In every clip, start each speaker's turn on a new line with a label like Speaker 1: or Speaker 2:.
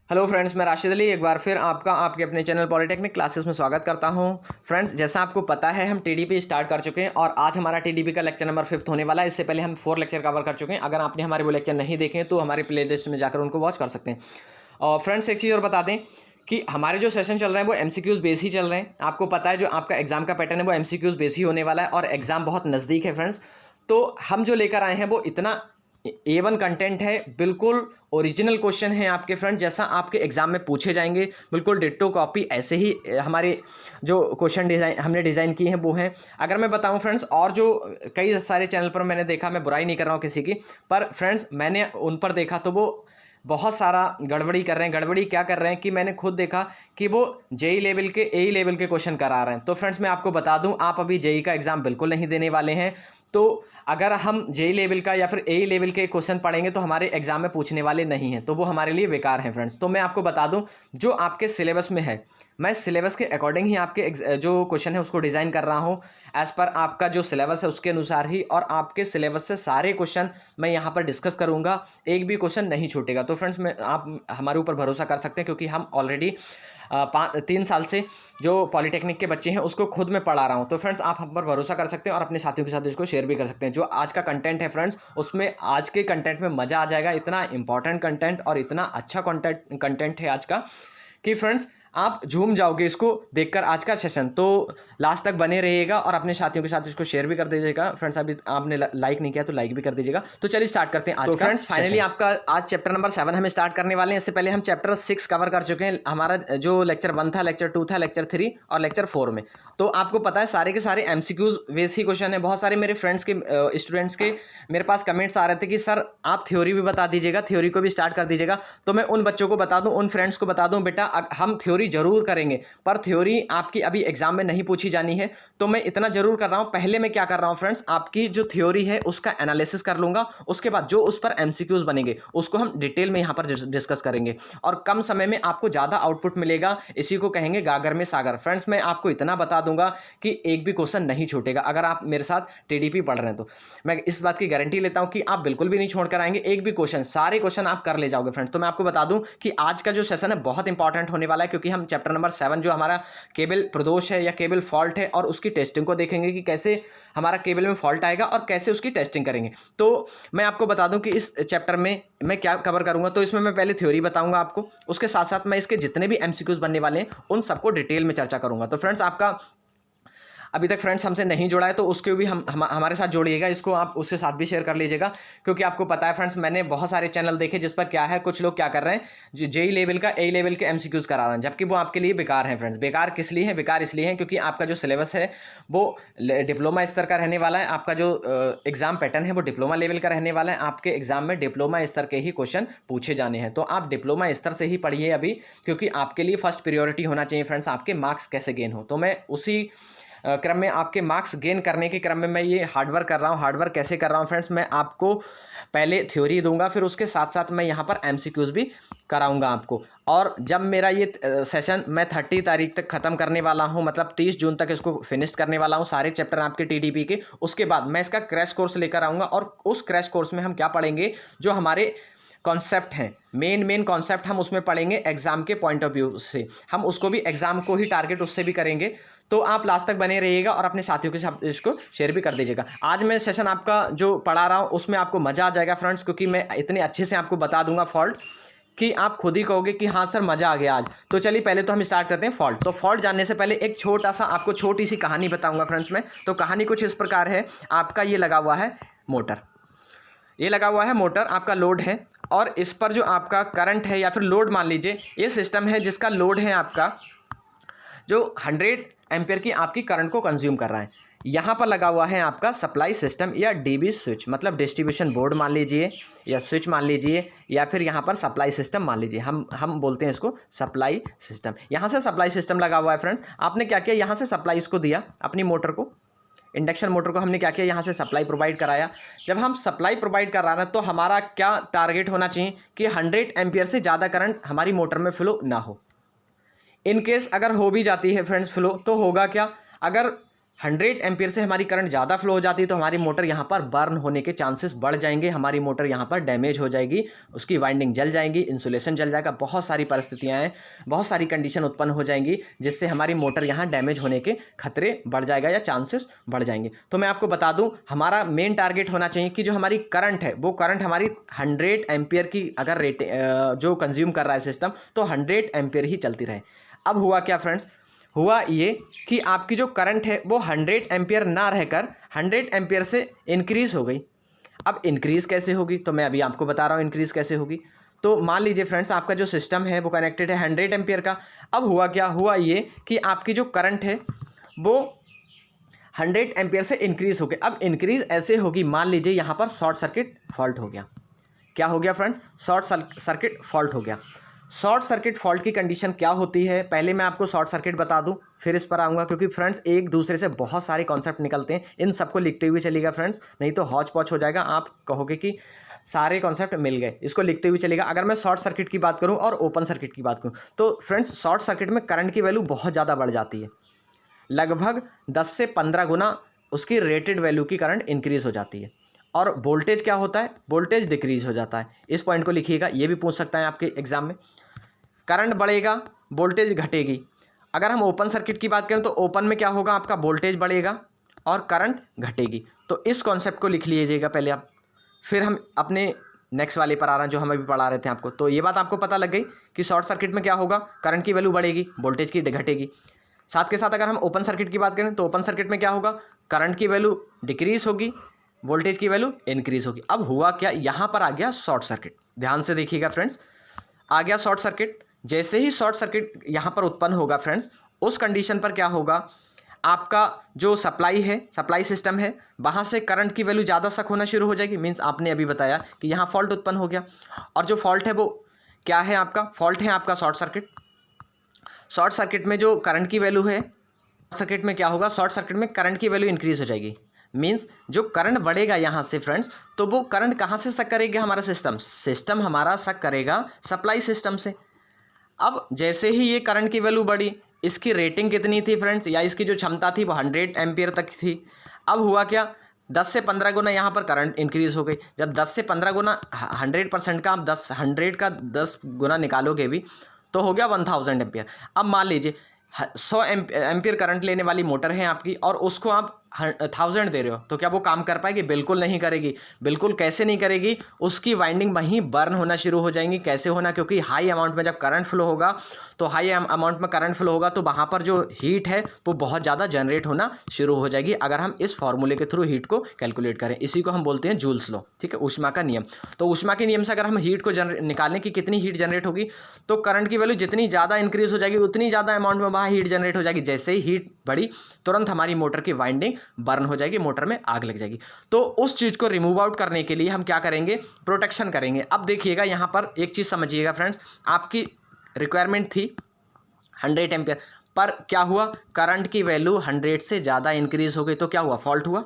Speaker 1: Hello friends, मैं राशिद अली एक बार फिर आपका आपके अपने चैनल पॉलिटेक्निक क्लासेस में स्वागत करता हूं। फ्रेंड्स, जैसा आपको पता है हम टीडीपी स्टार्ट कर चुके हैं और आज हमारा टीडीपी का लेक्चर नंबर 5 होने वाला है। इससे पहले हम 4 लेक्चर कवर कर चुके हैं। अगर आपने हमारे वो लेक्चर नहीं देखे तो हमारे प्लेलिस्ट में जाकर उनको वॉच कर सकते हैं। और फ्रेंड्स, एक चीज़ और बता दें कि हमारे जो सेशन चल रहे हैं वो एमसीक्यूज़ बेस ही चल रहे हैं। आपको पता है जो आपका एग्जाम का पैटर्न है वो एमसीक्यूज़ बेस ही होने वाला है और एग्जाम बहुत नज़दीक है फ्रेंड्स। तो हम जो लेकर आए हैं वो इतना A1 कंटेंट है, बिल्कुल ओरिजिनल क्वेश्चन है आपके फ्रेंड, जैसा आपके एग्जाम में पूछे जाएंगे बिल्कुल डिट्टो कॉपी ऐसे ही हमारे जो क्वेश्चन डिज़ाइन हमने डिज़ाइन किए हैं वो हैं। अगर मैं बताऊं फ्रेंड्स, और जो कई सारे चैनल पर मैंने देखा, मैं बुराई नहीं कर रहा हूं किसी की, पर फ्रेंड्स मैंने उन पर देखा तो वो बहुत सारा गड़बड़ी कर रहे हैं। गड़बड़ी क्या कर रहे हैं कि मैंने खुद देखा कि वो जेई लेवल के ए लेवल के क्वेश्चन करा रहे हैं। तो फ्रेंड्स मैं आपको बता दूं, आप अभी जेई का एग्ज़ाम बिल्कुल नहीं देने वाले हैं। तो अगर हम जेई लेवल का या फिर ए लेवल के क्वेश्चन पढ़ेंगे तो हमारे एग्जाम में पूछने वाले नहीं हैं, तो वो हमारे लिए बेकार हैं फ्रेंड्स। तो मैं आपको बता दूं, जो आपके सिलेबस में है, मैं सिलेबस के अकॉर्डिंग ही आपके जो क्वेश्चन है उसको डिज़ाइन कर रहा हूं, एज़ पर आपका जो सिलेबस है उसके अनुसार ही। और आपके सिलेबस से सारे क्वेश्चन मैं यहाँ पर डिस्कस करूँगा, एक भी क्वेश्चन नहीं छूटेगा। तो फ्रेंड्स मैं आप हमारे ऊपर भरोसा कर सकते हैं, क्योंकि हम ऑलरेडी 3 साल से जो पॉलिटेक्निक के बच्चे हैं उसको खुद मैं पढ़ा रहा हूं। तो फ्रेंड्स आप हम पर भरोसा कर सकते हैं और अपने साथियों के साथ इसको शेयर भी कर सकते हैं। जो आज का कंटेंट है फ्रेंड्स, उसमें आज के कंटेंट में मज़ा आ जाएगा। इतना इंपॉर्टेंट कंटेंट और इतना अच्छा कंटेंट है आज का कि फ्रेंड्स आप झूम जाओगे इसको देखकर आज का सेशन। तो लास्ट तक बने रहिएगा और अपने साथियों के साथ इसको शेयर भी कर दीजिएगा। फ्रेंड्स अभी आपने लाइक नहीं किया तो लाइक भी कर दीजिएगा। तो चलिए स्टार्ट करते हैं आज का। फ्रेंड्स फाइनली आपका आज चैप्टर नंबर 7 हम स्टार्ट करने वाले हैं। इससे पहले हम चैप्टर 6 कवर कर चुके हैं। हमारा जो लेक्चर 1 था, लेक्चर 2 था, लेक्चर 3 और लेक्चर 4 में। तो आपको पता है सारे के सारे एमसीक्यूज बेस ही क्वेश्चन है। बहुत सारे मेरे फ्रेंड्स के स्टूडेंट्स के मेरे पास कमेंट्स आ रहे थे कि सर आप थ्योरी भी बता दीजिएगा, थ्योरी को भी स्टार्ट कर दीजिएगा। तो मैं उन बच्चों को बता दूं, उन फ्रेंड्स को बता दूं, बेटा हम थ्योरी जरूर करेंगे, पर थ्योरी आपकी अभी एग्जाम में नहीं पूछी जानी है। तो मैं इतना जरूर कर रहा हूं, पहले मैं क्या कर रहा हूं फ्रेंड्स, आपकी जो थ्योरी है उसका एनालिसिस कर लूंगा। उसके बाद जो उस पर एमसीक्यूज बनेंगे उसको हम डिटेल में यहां पर डिस्कस करेंगे और कम समय में आपको ज्यादा आउटपुट मिलेगा। इसी को कहेंगे गागर में सागर। फ्रेंड्स मैं आपको इतना बता दूंगा कि एक भी क्वेश्चन नहीं छूटेगा। अगर आप मेरे साथ टीडीपी पढ़ रहे हैं तो मैं इस बात की गारंटी लेता हूं कि आप बिल्कुल भी नहीं छोड़ कर आएंगे। एक भी क्वेश्चन, सारे क्वेश्चन आप कर ले जाओगे फ्रेंड्स। तो मैं आपको बता दूं कि आज का जो सेशन है बहुत इंपॉर्टेंट होने वाला है, क्योंकि हम चैप्टर नंबर 7 जो हमारा केबल प्रदोष है या केबल फॉल्ट है और उसकी टेस्टिंग को देखेंगे कि कैसे हमारा केबल में फॉल्ट आएगा और कैसे उसकी टेस्टिंग करेंगे। तो मैं आपको बता दूं कि इस चैप्टर में मैं क्या कवर करूंगा। तो इसमें मैं पहले थ्योरी बताऊंगा आपको, उसके साथ साथ मैं इसके जितने भी एमसीक्यूज बनने वाले हैं उन सबको डिटेल में चर्चा करूंगा। तो फ्रेंड्स आपका अभी तक फ्रेंड्स हमसे नहीं जुड़ा है तो उसके भी हमारे साथ जोड़िएगा, इसको आप उसके साथ भी शेयर कर लीजिएगा। क्योंकि आपको पता है फ्रेंड्स, मैंने बहुत सारे चैनल देखे जिस पर क्या है, कुछ लोग क्या कर रहे हैं, जो जेई लेवल का ए लेवल के एमसीक्यूज करा रहे हैं, जबकि वो आपके लिए बेकार हैं फ्रेंड्स। बेकार किस लिए है? बेकार इसलिए है क्योंकि आपका जो सिलेबस है वो डिप्लोमा स्तर का रहने वाला है। आपका जो एग्जाम पैटर्न है वो डिप्लोमा लेवल का रहने वाला है। आपके एग्जाम में डिप्लोमा स्तर के ही क्वेश्चन पूछे जाने हैं। तो आप डिप्लोमा स्तर से ही पढ़िए अभी, क्योंकि आपके लिए फर्स्ट प्रियोरिटी होना चाहिए फ्रेंड्स आपके मार्क्स कैसे गेन हो। तो मैं उसी क्रम में आपके मार्क्स गेन करने के क्रम में मैं ये हार्डवर्क कर रहा हूँ। हार्डवर्क कैसे कर रहा हूँ फ्रेंड्स, मैं आपको पहले थ्योरी दूंगा, फिर उसके साथ साथ मैं यहाँ पर एमसीक्यूज भी कराऊंगा आपको। और जब मेरा ये सेशन मैं 30 तारीख तक ख़त्म करने वाला हूँ, मतलब 30 जून तक इसको फिनिश करने वाला हूँ, सारे चैप्टर आपके टीडीपी के। उसके बाद मैं इसका क्रैश कोर्स लेकर आऊँगा और उस क्रैश कोर्स में हम क्या पढ़ेंगे, जो हमारे कॉन्सेप्ट हैं, मेन कॉन्सेप्ट हम उसमें पढ़ेंगे एग्जाम के पॉइंट ऑफ व्यू से। हम उसको भी एग्जाम को ही टारगेट उससे भी करेंगे। तो आप लास्ट तक बने रहिएगा और अपने साथियों के साथ इसको शेयर भी कर दीजिएगा। आज मैं सेशन आपका जो पढ़ा रहा हूँ उसमें आपको मज़ा आ जाएगा फ्रेंड्स, क्योंकि मैं इतने अच्छे से आपको बता दूंगा फॉल्ट कि आप खुद ही कहोगे कि हाँ सर मज़ा आ गया आज। तो चलिए पहले तो हम स्टार्ट करते हैं फॉल्ट। तो फॉल्ट जानने से पहले एक छोटा सा आपको छोटी सी कहानी बताऊँगा फ्रेंड्स मैं। तो कहानी कुछ इस प्रकार है, आपका ये लगा हुआ है मोटर, ये लगा हुआ है मोटर, आपका लोड है और इस पर जो आपका करंट है या फिर लोड मान लीजिए, ये सिस्टम है जिसका लोड है आपका जो 100 एम्पियर की आपकी करंट को कंज्यूम कर रहा है। यहाँ पर लगा हुआ है आपका सप्लाई सिस्टम या डीबी स्विच, मतलब डिस्ट्रीब्यूशन बोर्ड मान लीजिए या स्विच मान लीजिए, या फिर यहाँ पर सप्लाई सिस्टम मान लीजिए। हम बोलते हैं इसको सप्लाई सिस्टम। यहाँ से सप्लाई सिस्टम लगा हुआ है फ्रेंड्स। आपने क्या किया, यहाँ से सप्लाई इसको दिया अपनी मोटर को, इंडक्शन मोटर को हमने क्या किया, यहाँ से सप्लाई प्रोवाइड कराया। जब हम सप्लाई प्रोवाइड करा रहे हैं तो हमारा क्या टारगेट होना चाहिए कि 100 एम्पियर से ज़्यादा करंट हमारी मोटर में फ्लो ना हो। इन केस अगर हो भी जाती है फ्रेंड्स फ्लो, तो होगा क्या, अगर 100 एम्पियर से हमारी करंट ज़्यादा फ्लो हो जाती है तो हमारी मोटर यहाँ पर बर्न होने के चांसेस बढ़ जाएंगे, हमारी मोटर यहाँ पर डैमेज हो जाएगी, उसकी वाइंडिंग जल जाएंगी, इंसुलेशन जल जाएगा, बहुत सारी परिस्थितियाँ हैं, बहुत सारी कंडीशन उत्पन्न हो जाएंगी जिससे हमारी मोटर यहाँ डैमेज होने के खतरे बढ़ जाएगा या चांसेस बढ़ जाएंगे। तो मैं आपको बता दूँ, हमारा मेन टारगेट होना चाहिए कि जो हमारी करंट है वो करंट हमारी 100 एम्पियर की अगर जो कंज्यूम कर रहा है सिस्टम तो 100 एम्पियर ही चलती रहे। अब हुआ क्या फ्रेंड्स, हुआ ये कि आपकी जो करंट है वो 100 एम्पियर ना रहकर 100 एम्पियर से इंक्रीज़ हो गई। अब इंक्रीज़ कैसे होगी, तो मैं अभी आपको बता रहा हूँ इंक्रीज़ कैसे होगी। तो मान लीजिए फ्रेंड्स, आपका जो सिस्टम है वो कनेक्टेड है 100 एम्पियर का। अब हुआ क्या, हुआ ये कि आपकी जो करंट है वो 100 एम्पियर से इंक्रीज़ हो गई। अब इंक्रीज़ ऐसे होगी, मान लीजिए यहाँ पर शॉर्ट सर्किट फॉल्ट हो गया। क्या हो गया फ्रेंड्स, शॉर्ट सर्किट फॉल्ट हो गया। शॉर्ट सर्किट फॉल्ट की कंडीशन क्या होती है, पहले मैं आपको शॉर्ट सर्किट बता दूं फिर इस पर आऊँगा, क्योंकि फ्रेंड्स एक दूसरे से बहुत सारे कॉन्सेप्ट निकलते हैं, इन सबको लिखते हुए चलिएगा फ्रेंड्स, नहीं तो हौच पौच हो जाएगा, आप कहोगे कि सारे कॉन्सेप्ट मिल गए। इसको लिखते हुए चलेगा। अगर मैं शॉर्ट सर्किट की बात करूँ और ओपन सर्किट की बात करूँ तो फ्रेंड्स शॉर्ट सर्किट में करंट की वैल्यू बहुत ज़्यादा बढ़ जाती है, लगभग 10 से 15 गुना उसकी रेटेड वैल्यू की करंट इंक्रीज़ हो जाती है। और वोल्टेज क्या होता है, वोल्टेज डिक्रीज़ हो जाता है। इस पॉइंट को लिखिएगा, ये भी पूछ सकता है आपके एग्जाम में। करंट बढ़ेगा, वोल्टेज घटेगी। अगर हम ओपन सर्किट की बात करें तो ओपन में क्या होगा, आपका वोल्टेज बढ़ेगा और करंट घटेगी। तो इस कॉन्सेप्ट को लिख लीजिएगा पहले आप, फिर हम अपने नेक्स्ट वाले पर आ रहे हैं जो हम अभी पढ़ा रहे थे आपको। तो ये बात आपको पता लग गई कि शॉर्ट सर्किट में क्या होगा, करंट की वैल्यू बढ़ेगी, वोल्टेज की घटेगी। साथ के साथ अगर हम ओपन सर्किट की बात करें तो ओपन सर्किट में क्या होगा, करंट की वैल्यू डिक्रीज होगी, वोल्टेज की वैल्यू इंक्रीज होगी। अब हुआ क्या, यहाँ पर आ गया शॉर्ट सर्किट। ध्यान से देखिएगा फ्रेंड्स, आ गया शॉर्ट सर्किट। जैसे ही शॉर्ट सर्किट यहाँ पर उत्पन्न होगा फ्रेंड्स, उस कंडीशन पर क्या होगा, आपका जो सप्लाई है, सप्लाई सिस्टम है, वहाँ से करंट की वैल्यू ज़्यादा शक होना शुरू हो जाएगी। मीन्स आपने अभी बताया कि यहाँ फॉल्ट उत्पन्न हो गया, और जो फॉल्ट है वो क्या है, आपका फॉल्ट है आपका शॉर्ट सर्किट। शॉर्ट सर्किट में जो करंट की वैल्यू है, सर्किट में क्या होगा, शॉर्ट सर्किट में करंट की वैल्यू इंक्रीज हो जाएगी। मीन्स जो करंट बढ़ेगा यहाँ से फ्रेंड्स, तो वो करंट कहाँ से शक करेगा, हमारा सिस्टम हमारा शक करेगा सप्लाई सिस्टम से। अब जैसे ही ये करंट की वैल्यू बढ़ी, इसकी रेटिंग कितनी थी फ्रेंड्स, या इसकी जो क्षमता थी वो 100 एम्पियर तक थी। अब हुआ क्या, 10 से 15 गुना यहाँ पर करंट इंक्रीज हो गई। जब 10 से 15 गुना 100% का आप 100 का 10 गुना निकालोगे भी तो हो गया 1000 एम्पियर। अब मान लीजिए 100 एम्पियर करंट लेने वाली मोटर है आपकी, और उसको आप 1000 दे रहे हो, तो क्या वो काम कर पाएगी? बिल्कुल नहीं करेगी। बिल्कुल कैसे नहीं करेगी, उसकी वाइंडिंग वहीं बर्न होना शुरू हो जाएंगी। कैसे होना, क्योंकि हाई अमाउंट में जब करंट फ्लो होगा, तो हाई अमाउंट में करंट फ्लो होगा तो वहाँ पर जो हीट है वो बहुत ज़्यादा जनरेट होना शुरू हो जाएगी। अगर हम इस फॉर्मूले के थ्रू हीट को कैलकुलेट करें, इसी को हम बोलते हैं जूल्स लॉ, ठीक है, ऊष्मा का नियम। तो ऊष्मा के नियम से अगर हम हीट को निकालें कि कितनी हीट जनरेट होगी, तो करंट की वैल्यू जितनी ज़्यादा इंक्रीज हो जाएगी उतनी ज़्यादा अमाउंट में वहाँ हीट जनरेट हो जाएगी। जैसे ही हीट बढ़ी, तुरंत हमारी मोटर की वाइंडिंग बर्न हो जाएगी, मोटर में आग लग जाएगी। तो उस चीज़ को रिमूव आउट करने के लिए हम क्या करेंगे, प्रोटेक्शन करेंगे। अब देखिएगा यहाँ पर एक चीज़ समझिएगा फ्रेंड्स, आपकी रिक्वायरमेंट थी 100 एम्पियर, पर क्या हुआ, करंट की वैल्यू 100 से ज़्यादा इंक्रीज हो गई, तो क्या हुआ, फॉल्ट हुआ।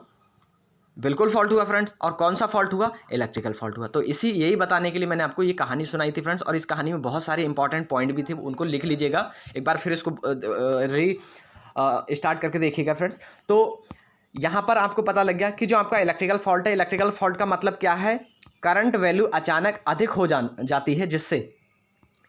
Speaker 1: बिल्कुल फॉल्ट हुआ फ्रेंड्स। और कौन सा फॉल्ट हुआ, इलेक्ट्रिकल फॉल्ट हुआ। तो यही बताने के लिए मैंने आपको ये कहानी सुनाई थी फ्रेंड्स, और इस कहानी में बहुत सारे इंपॉर्टेंट पॉइंट भी थे, उनको लिख लीजिएगा एक बार, फिर इसको स्टार्ट करके देखिएगा फ्रेंड्स। तो यहाँ पर आपको पता लग गया कि जो आपका इलेक्ट्रिकल फॉल्ट है, इलेक्ट्रिकल फॉल्ट का मतलब क्या है, करंट वैल्यू अचानक अधिक हो जाती है, जिससे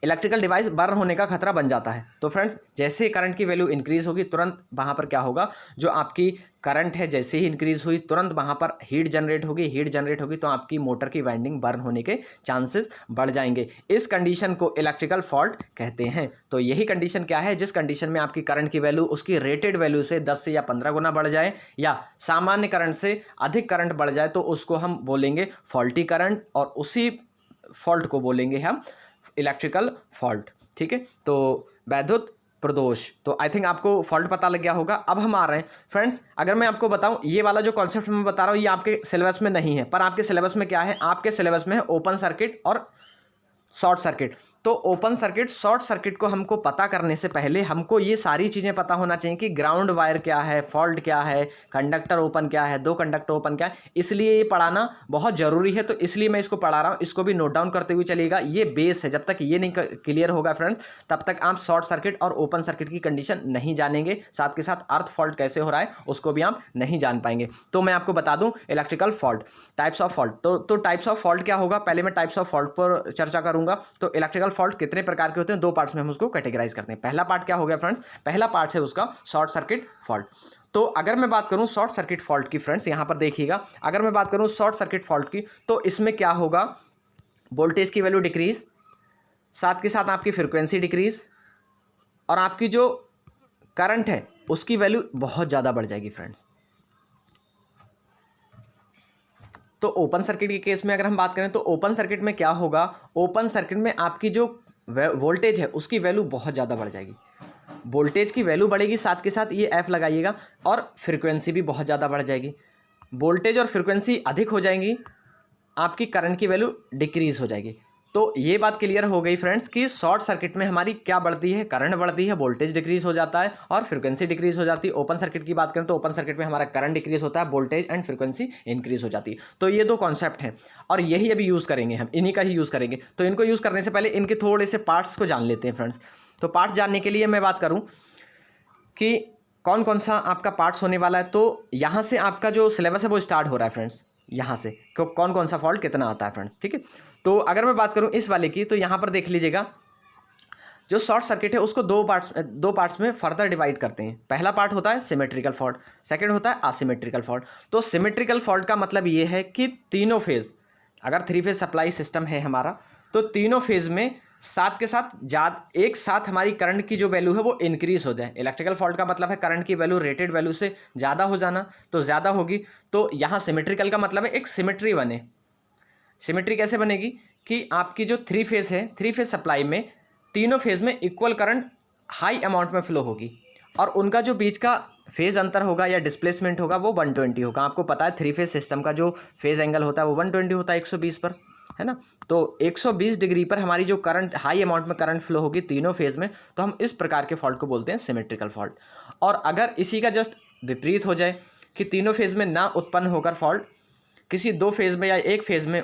Speaker 1: इलेक्ट्रिकल डिवाइस बर्न होने का खतरा बन जाता है। तो फ्रेंड्स जैसे करंट की वैल्यू इंक्रीज होगी, तुरंत वहाँ पर क्या होगा, जो आपकी करंट है जैसे ही इंक्रीज हुई, तुरंत वहाँ पर हीट जनरेट होगी, तो आपकी मोटर की वाइंडिंग बर्न होने के चांसेस बढ़ जाएंगे। इस कंडीशन को इलेक्ट्रिकल फॉल्ट कहते हैं। तो यही कंडीशन क्या है, जिस कंडीशन में आपकी करंट की वैल्यू उसकी रेटेड वैल्यू से 10 से या 15 गुना बढ़ जाए, या सामान्य करंट से अधिक करंट बढ़ जाए, तो उसको हम बोलेंगे फॉल्टी करंट, और उसी फॉल्ट को बोलेंगे हम इलेक्ट्रिकल फॉल्ट। ठीक है, तो वैद्युत प्रदोष। तो आई थिंक आपको फॉल्ट पता लग गया होगा। अब हम आ रहे हैं फ्रेंड्स, अगर मैं आपको बताऊं, ये वाला जो कॉन्सेप्ट मैं बता रहा हूं ये आपके सिलेबस में नहीं है, पर आपके सिलेबस में क्या है, आपके सिलेबस में है ओपन सर्किट और शॉर्ट सर्किट। तो ओपन सर्किट शॉर्ट सर्किट को हमको पता करने से पहले हमको ये सारी चीज़ें पता होना चाहिए कि ग्राउंड वायर क्या है, फॉल्ट क्या है, कंडक्टर ओपन क्या है, दो कंडक्टर ओपन क्या है। इसलिए ये पढ़ाना बहुत ज़रूरी है, तो इसलिए मैं इसको पढ़ा रहा हूँ। इसको भी नोट डाउन करते हुए चलिएगा, ये बेस है। जब तक ये नहीं क्लियर होगा फ्रेंड्स, तब तक आप शॉर्ट सर्किट और ओपन सर्किट की कंडीशन नहीं जानेंगे, साथ के साथ अर्थ फॉल्ट कैसे हो रहा है उसको भी आप नहीं जान पाएंगे। तो मैं आपको बता दूं electrical fault, types of fault. तो टाइप्स ऑफ फॉल्ट क्या होगा, पहले मैं टाइप्स ऑफ फॉल्ट पर चर्चा करूंगा। तो इलेक्ट्रिकल फॉल्ट कितने प्रकार के होते हैं, दो पार्ट्स में हम उसको कैटेगराइज करते हैं। पहला पार्ट क्या हो गया फ्रेंड्स, पहला पार्ट है उसका शॉर्ट सर्किट फॉल्ट। तो अगर मैं बात करूं शॉर्ट सर्किट फॉल्ट की फ्रेंड्स, यहां पर देखिएगा, अगर मैं बात करूं शॉर्ट सर्किट फॉल्ट की, तो इसमें क्या होगा, वोल्टेज की वैल्यू डिक्रीज, साथ के साथ आपकी फ्रीक्वेंसी डिक्रीज, और आपकी जो करंट है उसकी वैल्यू बहुत ज़्यादा बढ़ जाएगी फ्रेंड्स। तो ओपन सर्किट के केस में अगर हम बात करें, तो ओपन सर्किट में क्या होगा, ओपन सर्किट में आपकी जो वोल्टेज है उसकी वैल्यू बहुत ज़्यादा बढ़ जाएगी। वोल्टेज की वैल्यू बढ़ेगी, साथ के साथ ये एफ लगाइएगा, और फ्रीक्वेंसी भी बहुत ज़्यादा बढ़ जाएगी। वोल्टेज और फ्रीक्वेंसी अधिक हो जाएंगी, आपकी करंट की वैल्यू डिक्रीज हो जाएगी। तो ये बात क्लियर हो गई फ्रेंड्स कि शॉर्ट सर्किट में हमारी क्या बढ़ती है, करंट बढ़ती है, वोल्टेज डिक्रीज हो जाता है और फ्रीक्वेंसी डिक्रीज हो जाती है। ओपन सर्किट की बात करें तो ओपन सर्किट में हमारा करंट डिक्रीज होता है, वोल्टेज एंड फ्रीक्वेंसी इंक्रीज हो जाती है। तो ये दो कॉन्सेप्ट हैं और यही अभी यूज़ करेंगे, हम इन्हीं का ही यूज़ करेंगे। तो इनको यूज़ करने से पहले इनके थोड़े से पार्ट्स को जान लेते हैं फ्रेंड्स। तो पार्ट्स जानने के लिए मैं बात करूँ कि कौन कौन सा आपका पार्ट्स होने वाला है, तो यहाँ से आपका जो सिलेबस है वो स्टार्ट हो रहा है फ्रेंड्स, यहाँ से कौन कौन सा फॉल्ट कितना आता है फ्रेंड्स, ठीक है। तो अगर मैं बात करूं इस वाले की, तो यहाँ पर देख लीजिएगा, जो शॉर्ट सर्किट है उसको दो पार्ट्स में फर्दर डिवाइड करते हैं। पहला पार्ट होता है सिमेट्रिकल फॉल्ट, सेकंड होता है असिमेट्रिकल फॉल्ट। तो सिमेट्रिकल फॉल्ट का मतलब ये है कि तीनों फेज, अगर 3 फेज सप्लाई सिस्टम है हमारा, तो तीनों फेज में साथ के साथ एक साथ हमारी करंट की जो वैल्यू है वो इंक्रीज हो जाए। इलेक्ट्रिकल फॉल्ट का मतलब है करंट की वैल्यू रेटेड वैल्यू से ज़्यादा हो जाना, तो ज़्यादा होगी। तो यहाँ सिमेट्रिकल का मतलब है एक सिमेट्री बने। सिमेट्री कैसे बनेगी कि आपकी जो 3 फेज है, 3 फेज सप्लाई में तीनों फेज में इक्वल करंट हाई अमाउंट में फ्लो होगी, और उनका जो बीच का फेज अंतर होगा या डिस्प्लेसमेंट होगा वो 120 होगा। आपको पता है 3 फेज सिस्टम का जो फेज एंगल होता है वो 120 होता है 120 पर, है ना। तो 120 डिग्री पर हमारी जो करंट, हाई अमाउंट में करंट फ्लो होगी तीनों फेज में, तो हम इस प्रकार के फॉल्ट को बोलते हैं सिमेट्रिकल फॉल्ट। और अगर इसी का जस्ट विपरीत हो जाए कि तीनों फेज में ना उत्पन्न होकर फॉल्ट, किसी 2 फेज में या एक फेज में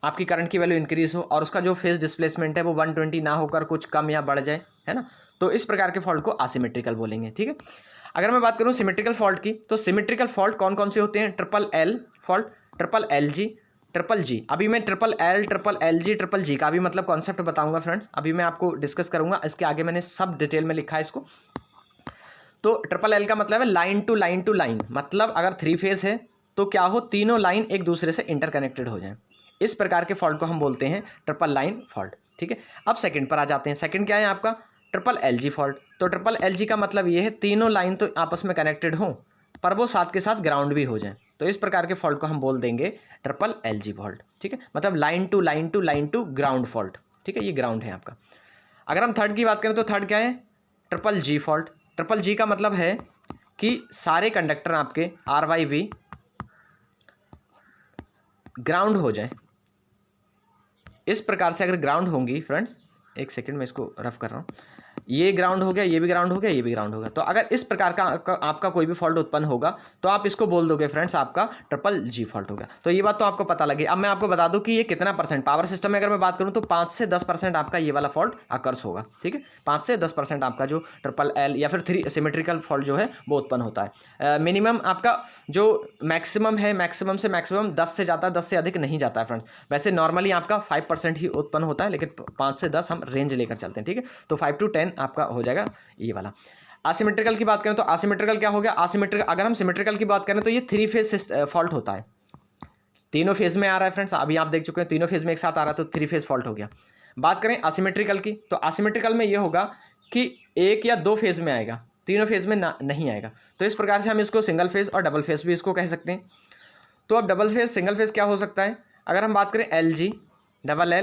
Speaker 1: आपकी करंट की वैल्यू इंक्रीज हो और उसका जो फेज डिस्प्लेसमेंट है वो 120 ना होकर कुछ कम या बढ़ जाए, है ना, तो इस प्रकार के फॉल्ट को असिमेट्रिकल बोलेंगे, ठीक है। अगर मैं बात करूं सिमेट्रिकल फॉल्ट की, तो सिमेट्रिकल फॉल्ट कौन कौन से होते हैं, triple L fault, triple L G, triple जी। अभी मैं ट्रिपल एल जी, ट्रिपल जी का भी मतलब कॉन्सेप्ट बताऊंगा फ्रेंड्स, अभी मैं आपको डिस्कस करूंगा, इसके आगे मैंने सब डिटेल में लिखा है इसको। तो ट्रिपल एल का मतलब है line to line to line, मतलब अगर 3 फेज है तो क्या हो, तीनों लाइन एक दूसरे से इंटरकनेक्टेड हो जाए। इस प्रकार के फॉल्ट को हम बोलते हैं ट्रिपल लाइन फॉल्ट, ठीक है। अब सेकंड पर आ जाते हैं। सेकंड क्या है आपका, ट्रिपल एलजी फॉल्ट। तो ट्रिपल एलजी का मतलब ये है तीनों लाइन तो आपस में कनेक्टेड हो पर वो साथ के साथ ग्राउंड भी हो जाए, तो इस प्रकार के फॉल्ट को हम बोल देंगे ट्रिपल एलजी फॉल्ट, ठीक है। मतलब line to line to line to ground fault, ठीक है, ये ग्राउंड है आपका। अगर हम थर्ड की बात करें तो थर्ड क्या है, ट्रिपल जी फॉल्ट। ट्रिपल जी का मतलब है कि सारे कंडक्टर आपके आर वाई वी ग्राउंड हो जाए। इस प्रकार से अगर ग्राउंड होंगी फ्रेंड्स, एक सेकंड में इसको रफ कर रहा हूँ, ये ग्राउंड हो गया, ये भी ग्राउंड हो गया, ये भी ग्राउंड होगा, तो अगर इस प्रकार का आपका कोई भी फॉल्ट उत्पन्न होगा तो आप इसको बोल दोगे फ्रेंड्स आपका ट्रिपल जी फॉल्ट होगा। तो ये बात तो आपको पता लगी। अब मैं आपको बता दूं कि ये कितना परसेंट, पावर सिस्टम में अगर मैं बात करूं तो 5 से 10% आपका ये वाला फॉल्ट अकर्स होगा, ठीक है। 5 से 10% आपका जो ट्रिपल एल या फिर 3 सिमेट्रिकल फॉल्ट जो है वो उत्पन्न होता है। मिनिमम आपका जो मैक्सिमम है, मैक्सिमम से मैक्सिमम 10 से जाता है, 10 से अधिक नहीं जाता है फ्रेंड्स। वैसे नॉर्मली आपका 5% ही उत्पन्न होता है, लेकिन 5 से 10 हम रेंज लेकर चलते हैं, ठीक है। तो 5 to 10 आपका हो जाएगा ये वाला। असिमेट्रिकल की बात करें तो असिमेट्रिकल क्या हो गया, असिमेट्रिकल अगर हम सिमेट्रिकल की बात करें तो ये 3 फेज फॉल्ट होता है, तीनों फेज में आ रहा है फ्रेंड्स। अभी आप देख चुके हैं तीनों फेज में एक साथ आ रहा है, तो 3 फेज फॉल्ट हो गया। बात करें असिमेट्रिकल की, तो असिमेट्रिकल में ये होगा कि 1 या 2 फेज में आएगा, तीनों फेज में नहीं आएगा। तो इस प्रकार से हम इसको सिंगल फेज और डबल फेज भी इसको कह सकते हैं। तो अब डबल फेज सिंगल फेज क्या हो सकता है, अगर हम बात करें L G, double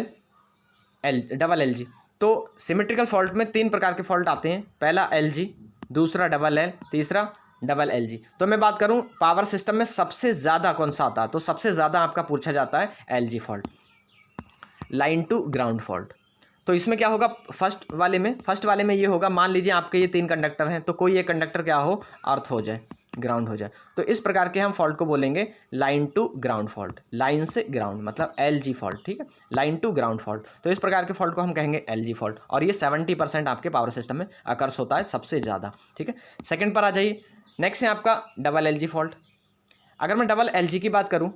Speaker 1: L G, तो सिमेट्रिकल फॉल्ट में 3 प्रकार के फॉल्ट आते हैं, पहला एल जी, दूसरा डबल एल, तीसरा डबल एल जी। तो मैं बात करूं पावर सिस्टम में सबसे ज़्यादा कौन सा आता है, तो सबसे ज़्यादा आपका पूछा जाता है L G fault, line to ground fault. तो इसमें क्या होगा, फर्स्ट वाले में ये होगा, मान लीजिए आपके ये 3 कंडक्टर हैं, तो कोई एक कंडक्टर क्या हो, अर्थ हो जाए, ग्राउंड हो जाए, तो इस प्रकार के हम फॉल्ट को बोलेंगे line to ground fault, line से ग्राउंड मतलब LG फॉल्ट, ठीक है, लाइन टू ग्राउंड फॉल्ट। तो इस प्रकार के फॉल्ट को हम कहेंगे LG फॉल्ट, और ये 70% आपके पावर सिस्टम में अकर्स होता है सबसे ज़्यादा, ठीक है। सेकंड पर आ जाइए, नेक्स्ट है आपका डबल LG फॉल्ट। अगर मैं डबल LG की बात करूँ,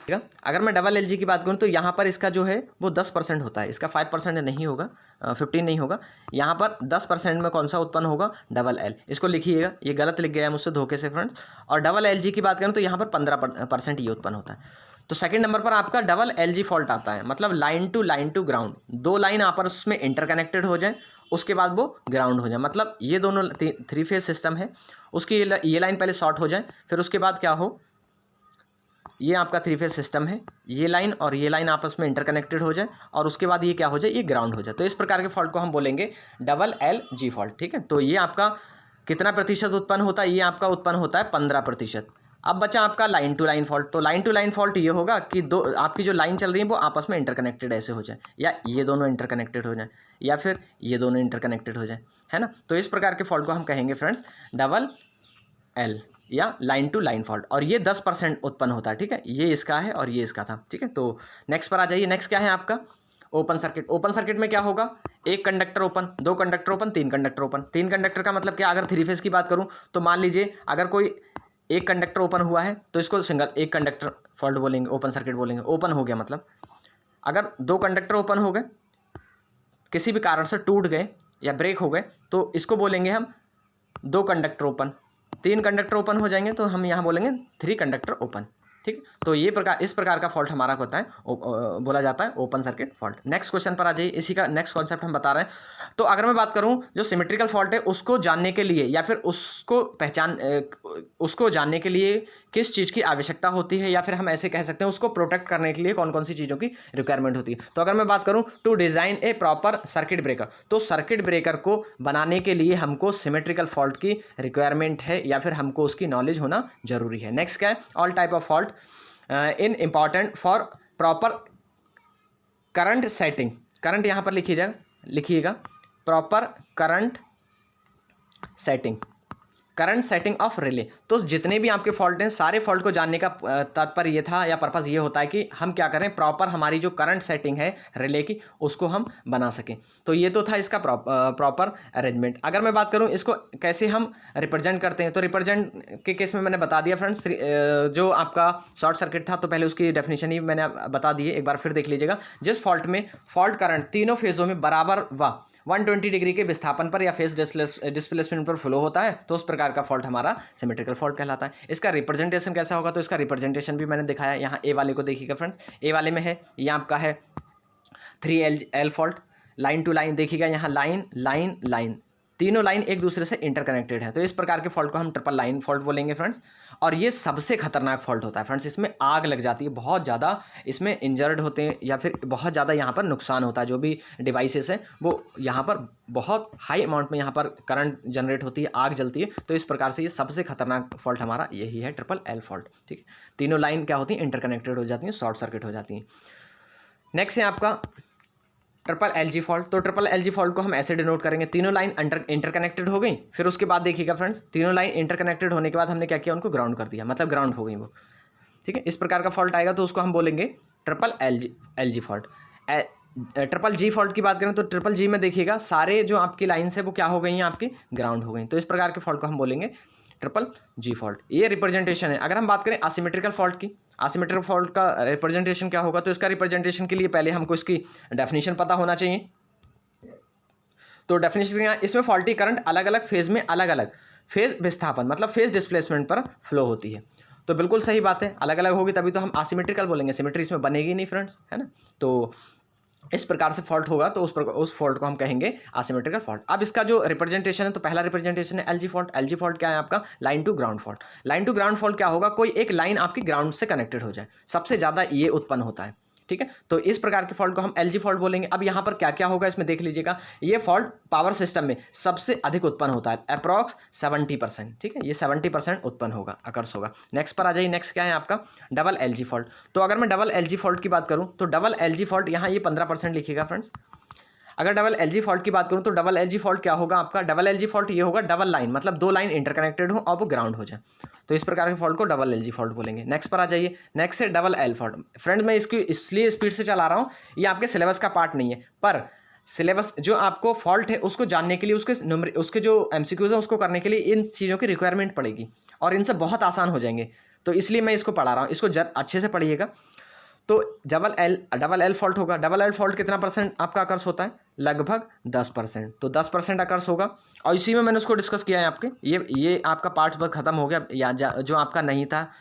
Speaker 1: ठीक है, अगर मैं डबल LG की बात करूँ तो यहाँ पर इसका जो है वो 10% होता है, इसका 5% नहीं होगा, 15 नहीं होगा, यहाँ पर 10% में कौन सा उत्पन्न होगा, डबल L। इसको लिखिएगा, ये गलत लिख गया है मुझसे धोखे से फ्रेंड्स। और डबल LG की बात करें तो यहाँ पर 15% ये उत्पन्न होता है। तो सेकंड नंबर पर आपका डबल LG फॉल्ट आता है, मतलब लाइन टू ग्राउंड, 2 लाइन आपस में इंटरकनेक्टेड हो जाए, उसके बाद वो ग्राउंड हो जाए, मतलब ये दोनों 3 फेज सिस्टम है, उसकी ये लाइन पहले शॉर्ट हो जाए, फिर उसके बाद क्या हो, ये आपका 3 फेज सिस्टम है, ये लाइन और ये लाइन आपस में इंटरकनेक्टेड हो जाए, और उसके बाद ये क्या हो जाए, ये ग्राउंड हो जाए। तो इस प्रकार के फॉल्ट को हम बोलेंगे डबल LG फॉल्ट, ठीक है। तो ये आपका कितना प्रतिशत उत्पन्न होता है, ये आपका उत्पन्न होता है 15%। अब बचा आपका लाइन टू लाइन फॉल्ट। तो लाइन टू लाइन फॉल्ट ये होगा कि दो आपकी जो लाइन चल रही है वो आपस में इंटरकनेक्टेड ऐसे हो जाए, या ये दोनों इंटरकनेक्टेड हो जाए, या फिर ये दोनों इंटरकनेक्टेड हो जाए, है ना। तो इस प्रकार के फॉल्ट को हम कहेंगे फ्रेंड्स डबल L या लाइन टू लाइन फॉल्ट, और ये 10% उत्पन्न होता है, ठीक है। ये इसका है और ये इसका था, ठीक है। तो नेक्स्ट पर आ जाइए, नेक्स्ट क्या है आपका ओपन सर्किट। ओपन सर्किट में क्या होगा, एक conductor open, 2 conductor open, 3 conductor open. 3 conductor का मतलब क्या, अगर 3 फेज की बात करूं तो मान लीजिए अगर कोई एक कंडक्टर ओपन हुआ है तो इसको सिंगल एक कंडक्टर फॉल्ट बोलेंगे, ओपन सर्किट बोलेंगे। ओपन हो गया मतलब अगर 2 कंडक्टर ओपन हो गए, किसी भी कारण से टूट गए या ब्रेक हो गए, तो इसको बोलेंगे हम 2 कंडक्टर ओपन। 3 कंडक्टर ओपन हो जाएंगे तो हम यहाँ बोलेंगे 3 कंडक्टर ओपन, ठीक है। तो ये इस प्रकार का फॉल्ट हमारा होता है, बोला जाता है open circuit fault. Next question पर आ जाइए, इसी का नेक्स्ट कॉन्सेप्ट हम बता रहे हैं। तो अगर मैं बात करूं जो सिमेट्रिकल फॉल्ट है उसको जानने के लिए, या फिर उसको जानने के लिए किस चीज़ की आवश्यकता होती है, या फिर हम ऐसे कह सकते हैं उसको प्रोटेक्ट करने के लिए कौन कौन सी चीज़ों की रिक्वायरमेंट होती है। तो अगर मैं बात करूं to design a proper circuit breaker, तो सर्किट ब्रेकर को बनाने के लिए हमको सिमेट्रिकल फॉल्ट की रिक्वायरमेंट है, या फिर हमको उसकी नॉलेज होना जरूरी है। नेक्स्ट क्या है, all type of fault in important for proper current setting. Current यहाँ पर लिखिएगा proper current setting, current setting of relay. तो जितने भी आपके फॉल्ट हैं, सारे फॉल्ट को जानने का तात्पर्य ये था या पर्पस ये होता है कि हम क्या करें, प्रॉपर हमारी जो करंट सेटिंग है रिले की उसको हम बना सकें। तो ये तो था इसका प्रॉपर अरेंजमेंट। अगर मैं बात करूं इसको कैसे हम रिप्रेजेंट करते हैं, तो रिप्रेजेंट के केस में मैंने बता दिया फ्रेंड्स, जो आपका शॉर्ट सर्किट था तो पहले उसकी डेफिनेशन ही मैंने बता दी है, एक बार फिर देख लीजिएगा। जिस फॉल्ट में फॉल्ट करंट तीनों फेजों में बराबर व 120 डिग्री के विस्थापन पर या फेज डिस्प्लेसमेंट पर फ्लो होता है, तो उस प्रकार का फॉल्ट हमारा सिमेट्रिकल फॉल्ट कहलाता है। इसका रिप्रेजेंटेशन कैसा होगा, तो इसका रिप्रेजेंटेशन भी मैंने दिखाया। यहाँ ए वाले को देखिएगा फ्रेंड्स, ए वाले में है ये आपका है 3L fault, line to line देखिएगा, यहाँ लाइन लाइन लाइन, तीनों लाइन एक दूसरे से इंटरकनेक्टेड है। तो इस प्रकार के फॉल्ट को हम ट्रिपल लाइन फॉल्ट बोलेंगे फ्रेंड्स। और ये सबसे खतरनाक फॉल्ट होता है फ्रेंड्स, इसमें आग लग जाती है, बहुत ज़्यादा इसमें इंजर्ड होते हैं, या फिर बहुत ज़्यादा यहाँ पर नुकसान होता है। जो भी डिवाइसेस हैं वो यहाँ पर बहुत हाई अमाउंट में यहाँ पर करंट जनरेट होती है, आग जलती है। तो इस प्रकार से ये सबसे खतरनाक फॉल्ट हमारा यही है, ट्रिपल L फॉल्ट, ठीक है। तीनों लाइन क्या होती हैं, इंटरकनेक्टेड हो जाती हैं, शॉर्ट सर्किट हो जाती हैं। नेक्स्ट है आपका ट्रिपल LG फॉल्ट। तो ट्रिपल LG फॉल्ट को हम ऐसे डिनोट करेंगे, तीनों लाइन इंटरकनेक्टेड हो गई, फिर उसके बाद देखिएगा फ्रेंड्स, तीनों लाइन इंटरकनेक्टेड होने के बाद हमने क्या किया, उनको ग्राउंड कर दिया, मतलब ग्राउंड हो गई वो, ठीक है। इस प्रकार का फॉल्ट आएगा तो उसको हम बोलेंगे triple LG fault. Triple G fault की बात करें तो ट्रिपल G में देखिएगा सारे जो आपकी लाइन्स है वो क्या हो गई हैं, आपकी ग्राउंड हो गई। तो इस प्रकार के फॉल्ट को हम बोलेंगे ट्रिपल G फॉल्ट। ये रिप्रेजेंटेशन है। अगर हम बात करें असिमेट्रिकल फॉल्ट की, असिमेट्रिकल फॉल्ट का रिप्रेजेंटेशन क्या होगा, तो इसका रिप्रेजेंटेशन के लिए पहले हमको इसकी डेफिनेशन पता होना चाहिए। तो डेफिनेशन इसमें फॉल्टी करंट अलग अलग फेज में अलग अलग फेज विस्थापन मतलब फेज डिस्प्लेसमेंट पर फ्लो होती है। तो बिल्कुल सही बात है, अलग अलग होगी तभी तो हम असिमेट्रिकल बोलेंगे, सिमेट्री इसमें बनेगी नहीं फ्रेंड्स, है ना। तो इस प्रकार से फॉल्ट होगा तो उस फॉल्ट को हम कहेंगे असिमेट्रिकल फॉल्ट। अब इसका जो रिप्रेजेंटेशन है, तो पहला रिप्रेजेंटेशन है LG फॉल्ट। LG फॉल्ट क्या है आपका, line to ground fault. Line to ground fault क्या होगा, कोई एक लाइन आपकी ग्राउंड से कनेक्टेड हो जाए, सबसे ज़्यादा ये उत्पन्न होता है, ठीक है। तो इस प्रकार के फॉल्ट को हम एलजी फॉल्ट बोलेंगे। अब यहाँ पर क्या क्या होगा इसमें देख लीजिएगा। ये फॉल्ट पावर सिस्टम में सबसे अधिक उत्पन्न होता है, अप्रॉक्स 70%, ठीक है। ये 70% उत्पन्न होगा, अकर्स होगा। नेक्स्ट पर आ जाइए। नेक्स्ट क्या है आपका डबल एलजी फॉल्ट। तो अगर मैं डबल एलजी फॉल्ट की बात करूँ तो डबल एलजी फॉल्ट यहाँ ये 15% लिखिएगा फ्रेंड्स। अगर डबल एलजी फॉल्ट की बात करूं तो डबल एलजी फॉल्ट क्या होगा आपका, डबल एलजी फॉल्ट ये होगा डबल लाइन, मतलब दो लाइन इंटरकनेक्टेड हो और वो ग्राउंड हो जाए, तो इस प्रकार के फॉल्ट को डबल एलजी फॉल्ट बोलेंगे। नेक्स्ट पर आ जाइए। नेक्स्ट है डबल एल फॉल्ट। फ्रेंड मैं इसकी इसलिए स्पीड से चला रहा हूँ, ये आपके सिलेबस का पार्ट नहीं है, पर सिलेबस जो आपको फॉल्ट है उसको जानने के लिए, उसके जो एमसीक्यूज है उसको करने के लिए इन चीज़ों की रिक्वायरमेंट पड़ेगी और इनसे बहुत आसान हो जाएंगे, तो इसलिए मैं इसको पढ़ा रहा हूँ। इसको अच्छे से पढ़िएगा। तो डबल एल फॉल्ट होगा। डबल एल फॉल्ट कितना परसेंट आपका अकर्स होता है, लगभग 10%, तो 10% अकर्स होगा। और इसी में मैंने उसको डिस्कस किया है आपके, ये आपका पार्ट बस खत्म हो गया, या जो आपका नहीं था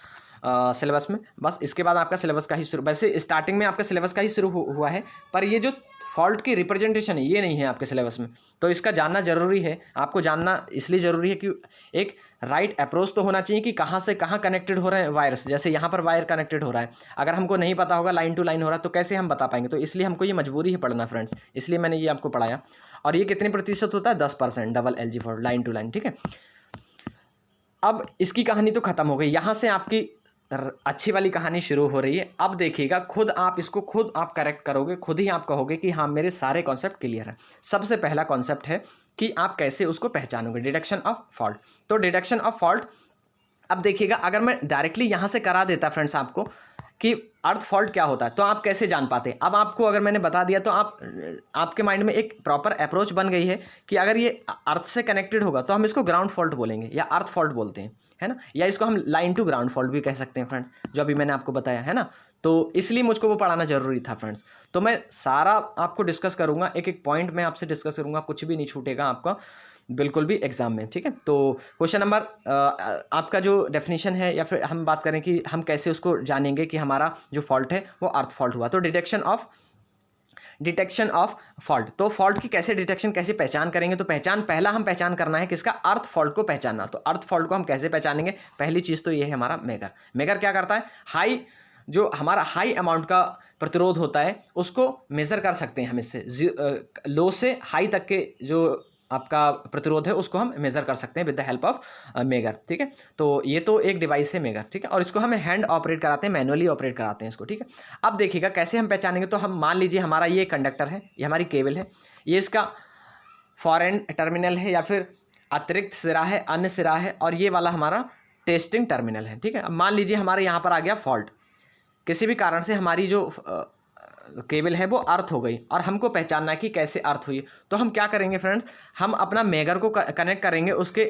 Speaker 1: सिलेबस में, बस इसके बाद आपका सिलेबस का ही शुरू, वैसे स्टार्टिंग में आपका सिलेबस का ही शुरू हुआ है, पर ये जो फॉल्ट की रिप्रेजेंटेशन है ये नहीं है आपके सिलेबस में, तो इसका जानना जरूरी है। आपको जानना इसलिए ज़रूरी है कि एक राइट अप्रोच तो होना चाहिए कि कहाँ से कहाँ कनेक्टेड हो रहे हैं वायर्स। जैसे यहाँ पर वायर कनेक्टेड हो रहा है, अगर हमको नहीं पता होगा लाइन टू लाइन हो रहा है तो कैसे हम बता पाएंगे, तो इसलिए हमको ये मजबूरी है पढ़ना फ्रेंड्स, इसलिए मैंने ये आपको पढ़ाया। और ये कितने प्रतिशत होता है, 10% double LG fault line to line, ठीक है। अब इसकी कहानी तो खत्म हो गई, यहाँ से आपकी अच्छी वाली कहानी शुरू हो रही है। अब देखिएगा, खुद आप करेक्ट करोगे, खुद ही आप कहोगे कि हाँ मेरे सारे कॉन्सेप्ट क्लियर है। सबसे पहला कॉन्सेप्ट है कि आप कैसे उसको पहचानोगे, डिटेक्शन ऑफ फॉल्ट। तो डिटेक्शन ऑफ फॉल्ट, अब देखिएगा अगर मैं डायरेक्टली यहाँ से करा देता फ्रेंड्स आपको कि अर्थ फॉल्ट क्या होता है, तो आप कैसे जान पाते। अब आपको अगर मैंने बता दिया तो आपके माइंड में एक प्रॉपर अप्रोच बन गई है कि अगर ये अर्थ से कनेक्टेड होगा तो हम इसको ग्राउंड फॉल्ट बोलेंगे या अर्थ फॉल्ट बोलते हैं, है ना, या इसको हम लाइन टू ग्राउंड फॉल्ट भी कह सकते हैं फ्रेंड्स, जो अभी मैंने आपको बताया है ना। तो इसलिए मुझको वो पढ़ाना जरूरी था फ्रेंड्स। तो मैं सारा आपको डिस्कस करूँगा, एक एक पॉइंट मैं आपसे डिस्कस करूँगा, कुछ भी नहीं छूटेगा आपका बिल्कुल भी एग्जाम में, ठीक है। तो क्वेश्चन नंबर आपका जो डेफिनेशन है, या फिर हम बात करें कि हम कैसे उसको जानेंगे कि हमारा जो फॉल्ट है वो अर्थ फॉल्ट हुआ। तो डिटेक्शन ऑफ फॉल्ट, तो फॉल्ट की कैसे पहचान करेंगे, तो पहला हम पहचान करना है किसका, अर्थ फॉल्ट को पहचानना। तो अर्थ फॉल्ट को हम कैसे पहचानेंगे, पहली चीज़ तो ये है हमारा मेगर क्या करता है, जो हमारा हाई अमाउंट का प्रतिरोध होता है उसको मेज़र कर सकते हैं हम इससे, लो से हाई तक के जो आपका प्रतिरोध है उसको हम मेज़र कर सकते हैं with the help of megger, ठीक है। तो ये तो एक डिवाइस है मेगर, ठीक है, और इसको हम हैंड ऑपरेट कराते हैं, मैनुअली ऑपरेट कराते हैं इसको, ठीक है। अब देखिएगा कैसे हम पहचानेंगे, तो हम मान लीजिए हमारा ये कंडक्टर है, ये हमारी केबल है, ये इसका फॉरेन टर्मिनल है या फिर अतिरिक्त सिरा है, अन्य सिरा है, और ये वाला हमारा टेस्टिंग टर्मिनल है, ठीक है। अब मान लीजिए हमारे यहाँ पर आ गया फॉल्ट, किसी भी कारण से हमारी जो केबल है वो अर्थ हो गई, और हमको पहचानना है कि कैसे अर्थ हुई। तो हम क्या करेंगे फ्रेंड्स, हम अपना मेगर को कनेक्ट करेंगे उसके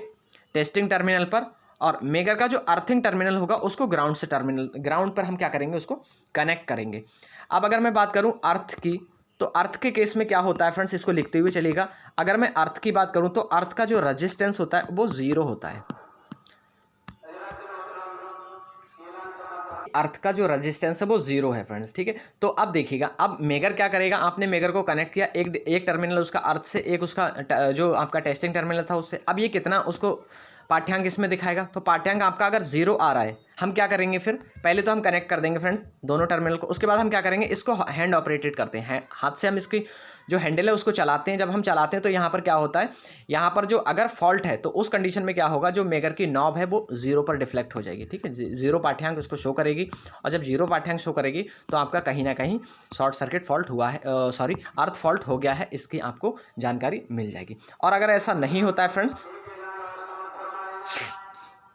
Speaker 1: टेस्टिंग टर्मिनल पर, और मेगर का जो अर्थिंग टर्मिनल होगा उसको ग्राउंड पर हम क्या करेंगे, उसको कनेक्ट करेंगे। अब अगर मैं बात करूं अर्थ की, तो अर्थ के केस में क्या होता है फ्रेंड्स, इसको लिखते हुए चलेगा। अगर मैं अर्थ की बात करूं तो अर्थ का जो रेजिस्टेंस होता है वो 0 होता है। अर्थ का जो रेजिस्टेंस है वो 0 है फ्रेंड्स, ठीक है। तो अब देखिएगा, अब मेगर क्या करेगा, आपने मेगर को कनेक्ट किया, एक टर्मिनल उसका अर्थ से, एक उसका जो आपका टेस्टिंग टर्मिनल था उससे। अब ये कितना उसको पाठ्यांक इसमें दिखाएगा, तो पाठ्यांक आपका अगर 0 आ रहा है, हम क्या करेंगे फिर, पहले तो हम कनेक्ट कर देंगे फ्रेंड्स दोनों टर्मिनल को, उसके बाद हम क्या करेंगे, इसको हैंड ऑपरेटेड करते हैं, हाथ से हम इसकी जो हैंडल है उसको चलाते हैं। जब हम चलाते हैं तो यहाँ पर क्या होता है, यहाँ पर जो अगर फॉल्ट है तो उस कंडीशन में क्या होगा, जो मेगर की नॉब है वो 0 पर डिफ्लेक्ट हो जाएगी, ठीक है, 0 पाठ्यांक उसको शो करेगी, और जब 0 पाठ्यांक शो करेगी तो आपका कहीं ना कहीं शॉर्ट सर्किट फॉल्ट हुआ है, अर्थ फॉल्ट हो गया है, इसकी आपको जानकारी मिल जाएगी। और अगर ऐसा नहीं होता है फ्रेंड्स,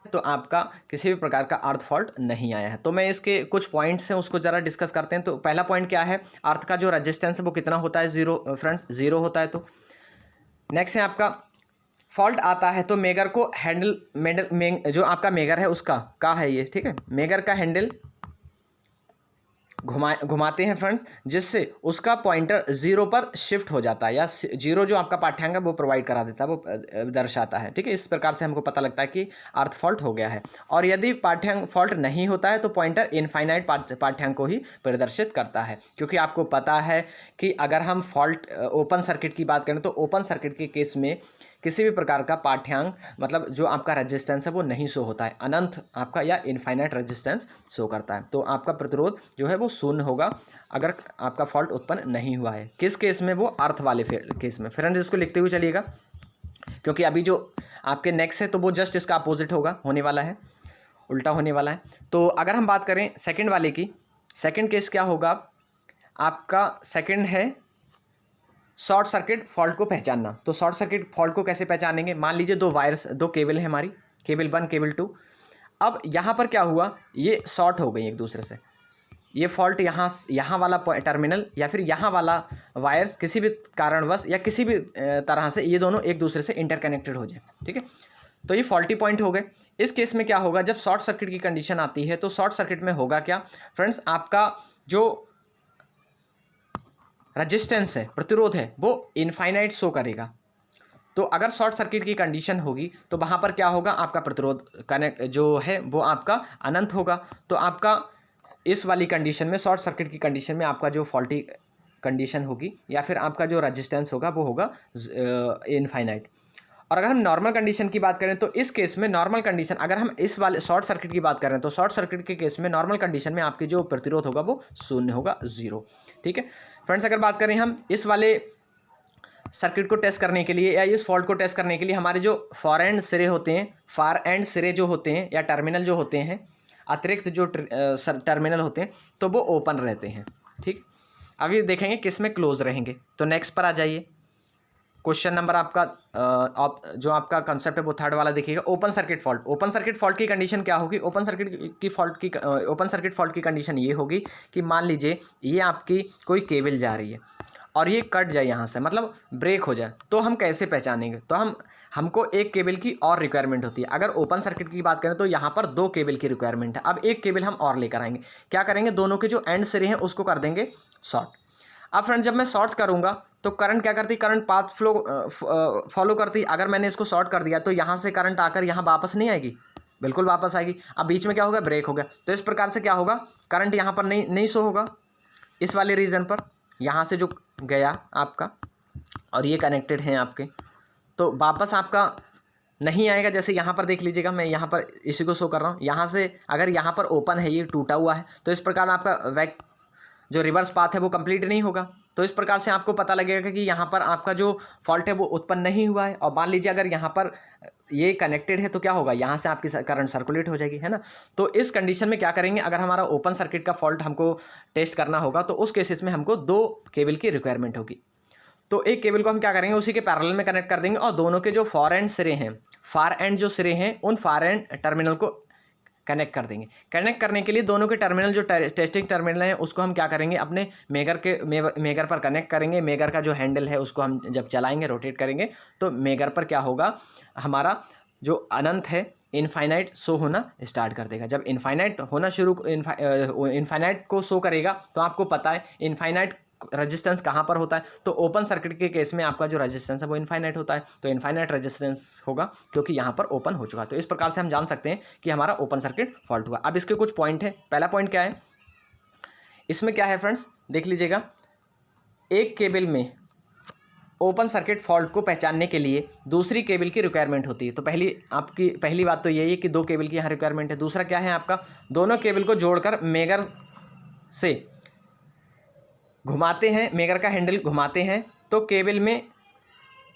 Speaker 1: तो आपका किसी भी प्रकार का अर्थ फॉल्ट नहीं आया है। तो मैं इसके कुछ पॉइंट्स हैं उसको ज़रा डिस्कस करते हैं। तो पहला पॉइंट क्या है, अर्थ का जो रेजिस्टेंस है वो कितना होता है, 0 फ्रेंड्स, 0 होता है। तो नेक्स्ट है आपका फॉल्ट आता है तो मेगर को जो आपका मेगर है उसका का है ये, ठीक है, मेगर का हैंडल घुमाते हैं फ्रेंड्स, जिससे उसका पॉइंटर 0 पर शिफ्ट हो जाता है, या 0 जो आपका पाठ्यांक है वो प्रोवाइड करा देता है, वो दर्शाता है, ठीक है। इस प्रकार से हमको पता लगता है कि अर्थ फॉल्ट हो गया है। और यदि पाठ्यांक फॉल्ट नहीं होता है तो पॉइंटर इनफाइनाइट पाठ्यांक को ही प्रदर्शित करता है, क्योंकि आपको पता है कि अगर हम फॉल्ट ओपन सर्किट की बात करें तो ओपन सर्किट के केस में किसी भी प्रकार का पाठ्यांक मतलब जो आपका रेजिस्टेंस है वो नहीं शो होता है, अनंत आपका या इनफाइनाइट रेजिस्टेंस शो करता है। तो आपका प्रतिरोध जो है वो शून्य होगा अगर आपका फॉल्ट उत्पन्न नहीं हुआ है। किस केस में? वो अर्थ वाले केस में। फ्रेंड्स इसको लिखते हुए चलिएगा, क्योंकि अभी जो आपके नेक्स्ट है तो वो जस्ट इसका अपोजिट होगा, होने वाला है, उल्टा होने वाला है। तो अगर हम बात करें सेकंड वाले की, सेकंड केस क्या होगा आपका? सेकंड है शॉर्ट सर्किट फॉल्ट को पहचानना। तो शॉर्ट सर्किट फॉल्ट को कैसे पहचानेंगे? मान लीजिए दो वायर्स, दो केबल है हमारी, केबल 1 केबल 2। अब यहाँ पर क्या हुआ, ये शॉर्ट हो गई एक दूसरे से, ये फॉल्ट यहाँ वाला टर्मिनल या फिर यहाँ वाला वायर्स किसी भी कारणवश या किसी भी तरह से ये दोनों एक दूसरे से इंटरकनेक्टेड हो जाए, ठीक है, तो ये फॉल्टी पॉइंट हो गए। इस केस में क्या होगा, जब शॉर्ट सर्किट की कंडीशन आती है तो शॉर्ट सर्किट में होगा क्या फ्रेंड्स, आपका जो रेजिस्टेंस है, प्रतिरोध है, वो इनफाइनाइट शो करेगा। तो अगर शॉर्ट सर्किट की कंडीशन होगी तो वहाँ पर क्या होगा, आपका प्रतिरोध कनेक्ट जो है वो आपका अनंत होगा। तो आपका इस वाली कंडीशन में, शॉर्ट सर्किट की कंडीशन में आपका जो फॉल्टी कंडीशन होगी या फिर आपका जो रेजिस्टेंस होगा वो होगा इनफाइनाइट। और अगर हम नॉर्मल कंडीशन की बात करें तो इस केस में नॉर्मल कंडीशन, अगर हम इस वाले शॉर्ट सर्किट की बात करें तो शॉर्ट सर्किट के केस में नॉर्मल कंडीशन में आपकी जो प्रतिरोध होगा वो शून्य होगा, 0, ठीक है फ्रेंड्स। अगर बात करें हम इस वाले सर्किट को टेस्ट करने के लिए या इस फॉल्ट को टेस्ट करने के लिए, हमारे जो फार एंड सिरे होते हैं, फार एंड सिरे जो होते हैं या टर्मिनल जो होते हैं, अतिरिक्त जो टर्मिनल होते हैं तो वो ओपन रहते हैं, ठीक। अभी देखेंगे किस में क्लोज रहेंगे। तो नेक्स्ट पर आ जाइए, क्वेश्चन नंबर आपका जो आपका कंसेप्ट है वो थर्ड वाला देखिएगा, open circuit fault. Open circuit fault की कंडीशन क्या होगी? ओपन सर्किट फॉल्ट की कंडीशन ये होगी कि मान लीजिए ये आपकी कोई केबल जा रही है और ये कट जाए यहाँ से, मतलब ब्रेक हो जाए, तो हम कैसे पहचानेंगे? तो हमको एक केबल की और रिक्वायरमेंट होती है। अगर ओपन सर्किट की बात करें तो यहाँ पर 2 केबल की रिक्वायरमेंट है। अब एक केबल हम और लेकर आएंगे, क्या करेंगे, दोनों के जो एंड सिरे हैं उसको कर देंगे शॉर्ट। अब फ्रेंड जब मैं शॉर्ट करूँगा तो करंट क्या करती, करंट पाथ फॉलो करती। अगर मैंने इसको शॉर्ट कर दिया तो यहाँ से करंट आकर यहाँ वापस नहीं आएगी, बिल्कुल वापस आएगी। अब बीच में क्या होगा, ब्रेक हो गया। तो इस प्रकार से क्या होगा, करंट यहाँ पर नहीं शो होगा इस वाले रीजन पर, यहाँ से जो गया आपका और ये कनेक्टेड हैं आपके, तो वापस आपका नहीं आएगा। जैसे यहाँ पर देख लीजिएगा, मैं यहाँ पर इसी को शो कर रहा हूँ, यहाँ से अगर यहाँ पर ओपन है, ये टूटा हुआ है, तो इस प्रकार आपका जो रिवर्स पाथ है वो कंप्लीट नहीं होगा। तो इस प्रकार से आपको पता लगेगा कि यहाँ पर आपका जो फॉल्ट है वो उत्पन्न नहीं हुआ है। और मान लीजिए अगर यहाँ पर ये कनेक्टेड है तो क्या होगा, यहाँ से आपकी करंट सर्कुलेट हो जाएगी, है ना। तो इस कंडीशन में क्या करेंगे, अगर हमारा ओपन सर्किट का फॉल्ट हमको टेस्ट करना होगा तो उस केसेस में हमको 2 केबल की रिक्वायरमेंट होगी। तो एक केबल को हम क्या करेंगे, उसी के पैरेलल में कनेक्ट कर देंगे और दोनों के जो फार एंड सिरे हैं, फार एंड जो सिरे हैं, उन फार एंड टर्मिनल को कनेक्ट कर देंगे। कनेक्ट करने के लिए दोनों के टर्मिनल जो टेस्टिंग टर्मिनल हैं उसको हम क्या करेंगे, अपने मेगर पर कनेक्ट करेंगे। मेगर का जो हैंडल है उसको हम जब चलाएंगे, रोटेट करेंगे, तो मेगर पर क्या होगा, हमारा जो अनंत है इनफाइनाइट शो होना स्टार्ट कर देगा। जब इनफाइनाइट होना इनफाइनाइट को शो करेगा तो आपको पता है इनफाइनाइट रेजिस्टेंस कहाँ पर होता है। तो ओपन सर्किट के केस में आपका जो रेजिस्टेंस है वो इनफाइनाइट होता है, तो इनफाइनाइट रेजिस्टेंस होगा क्योंकि यहाँ पर ओपन हो चुका है। तो इस प्रकार से हम जान सकते हैं कि हमारा ओपन सर्किट फॉल्ट हुआ। अब इसके कुछ पॉइंट है। पहला पॉइंट क्या है, इसमें क्या है फ्रेंड्स, देख लीजिएगा, एक केबल में ओपन सर्किट फॉल्ट को पहचानने के लिए दूसरी केबल की रिक्वायरमेंट होती है। तो पहली बात तो यही है कि 2 केबल की यहाँ रिक्वायरमेंट है। दूसरा क्या है आपका, दोनों केबल को जोड़कर मेगर से घुमाते हैं, मेगर का हैंडल घुमाते हैं, तो केबल में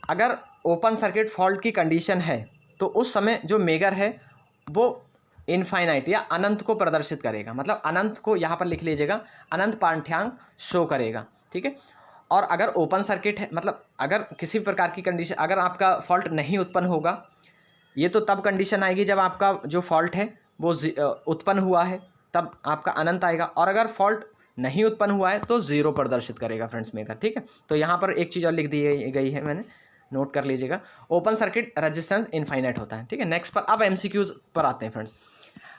Speaker 1: अगर ओपन सर्किट फॉल्ट की कंडीशन है तो उस समय जो मेगर है वो इनफाइनाइट या अनंत को प्रदर्शित करेगा। मतलब अनंत को यहाँ पर लिख लीजिएगा, अनंत पाठ्यांक शो करेगा, ठीक है। और अगर ओपन सर्किट है, मतलब अगर किसी प्रकार की कंडीशन, अगर आपका फॉल्ट नहीं उत्पन्न होगा, ये तो तब कंडीशन आएगी जब आपका जो फॉल्ट है वो उत्पन्न हुआ है, तब आपका अनंत आएगा। और अगर फॉल्ट नहीं उत्पन्न हुआ है तो 0 प्रदर्शित करेगा फ्रेंड्स मेकर, ठीक है। तो यहाँ पर एक चीज़ और लिख दी गई है, मैंने नोट कर लीजिएगा, ओपन सर्किट रेजिस्टेंस इनफाइनाइट होता है, ठीक है। नेक्स्ट पर अब एमसीक्यूज पर आते हैं फ्रेंड्स।